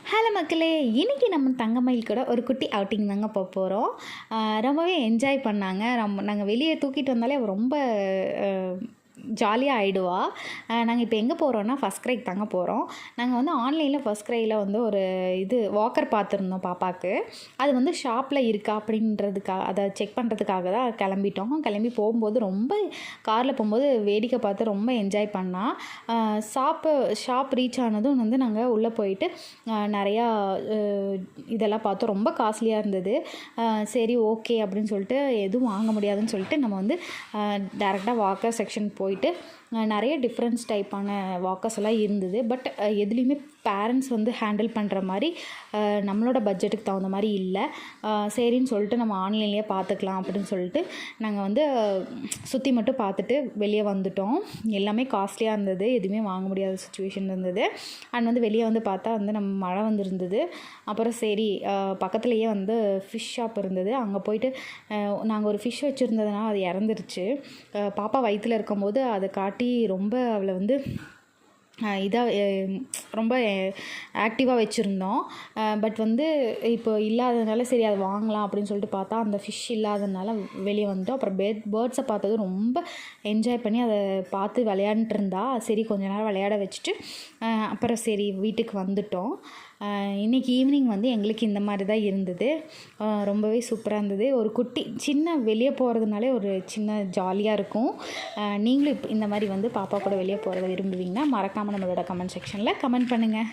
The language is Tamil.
ஹலோ மக்களே, இன்றைக்கி நம்ம தங்கமயில் கூட ஒரு குட்டி அவுட்டிங் தாங்க போகிறோம். ரொம்பவே என்ஜாய் பண்ணாங்க. நாங்கள் வெளியே தூக்கிட்டு வந்தாலே அவ ரொம்ப ஜாலியாக ஆகிடுவா. நாங்கள் இப்போ எங்கே போகிறோன்னா ஃபஸ்ட் க்ரைக்கு தாங்க போகிறோம். நாங்கள் வந்து ஆன்லைனில் ஃபஸ்ட் க்ரையில் வந்து ஒரு வாக்கர் பார்த்துருந்தோம் பாப்பாவுக்கு. அது வந்து ஷாப்பில் இருக்கா அப்படின்றதுக்காக அதை செக் பண்ணுறதுக்காக தான் கிளம்பிட்டோம். கிளம்பி போகும்போது ரொம்ப காரில் போகும்போது வேடிக்கை பார்த்து ரொம்ப என்ஜாய் பண்ணால். ஷாப் ரீச் ஆனதும் வந்து நாங்கள் உள்ளே போயிட்டு நிறையா இதெல்லாம் பார்த்தோம். ரொம்ப காஸ்ட்லியாக இருந்தது. சரி ஓகே அப்படின்னு சொல்லிட்டு எதுவும் வாங்க முடியாதுன்னு சொல்லிட்டு நம்ம வந்து டேரெக்டாக வாக்கர் செக்ஷன் போயிட்டு நிறைய டிஃப்ரெண்ட்ஸ் டைப்பான வாக்கர்ஸ் எல்லாம் இருந்தது. பட் எதுலேயுமே பேரண்ட்ஸ் வந்து ஹேண்டில் பண்ணுற மாதிரி நம்மளோட பட்ஜெட்டுக்கு தகுந்த மாதிரி இல்லை. சரின்னு சொல்லிட்டு நம்ம ஆன்லைன்லேயே பார்த்துக்கலாம் அப்படின்னு சொல்லிட்டு நாங்கள் வந்து சுற்றி மட்டும் பார்த்துட்டு வெளியே வந்துட்டோம். எல்லாமே காஸ்ட்லியாக இருந்தது, எதுவுமே வாங்க முடியாத சுச்சுவேஷன் இருந்தது. அண்ட் வந்து வெளியே வந்து பார்த்தா வந்து நம்ம மழை வந்துருந்தது. அப்புறம் சரி பக்கத்துலேயே வந்து ஃபிஷ் ஷாப் இருந்தது. அங்கே போயிட்டு நாங்கள் ஒரு ஃபிஷ் வச்சுருந்ததுனால அது இறந்துருச்சு. பாப்பா வயிற்றில் இருக்கும்போது அதை காட்டி ரொம்ப அவளை வந்து ரொம்ப ஆக்டிவாக வச்சுருந்தோம். பட் வந்து இப்போ இல்லாததுனால சரி அதை வாங்கலாம் அப்படின்னு சொல்லிட்டு பார்த்தா அந்த ஃபிஷ் இல்லாததுனால வெளியே வந்துட்டோம். அப்புறம் பேர்ட்ஸை பார்த்தது ரொம்ப என்ஜாய் பண்ணி அதை பார்த்து விளையாண்டுட்டு இருந்தா. சரி கொஞ்ச நேரம் விளையாட வச்சுட்டு அப்புறம் சரி வீட்டுக்கு வந்துட்டோம். இன்றைக்கி ஈவினிங் வந்து எங்களுக்கு இந்த மாதிரி தான் இருந்தது. ரொம்பவே சூப்பராக இருந்தது. ஒரு குட்டி சின்ன வெளியே போகிறதுனாலே ஒரு சின்ன ஜாலியாக இருக்கும். நீங்களும் இந்த மாதிரி வந்து பாப்பா கூட வெளியே போகிறத விரும்புவீங்கன்னா மறக்காமல் நம்மளோட கமெண்ட் செக்ஷனில் கமெண்ட் பண்ணுங்கள்.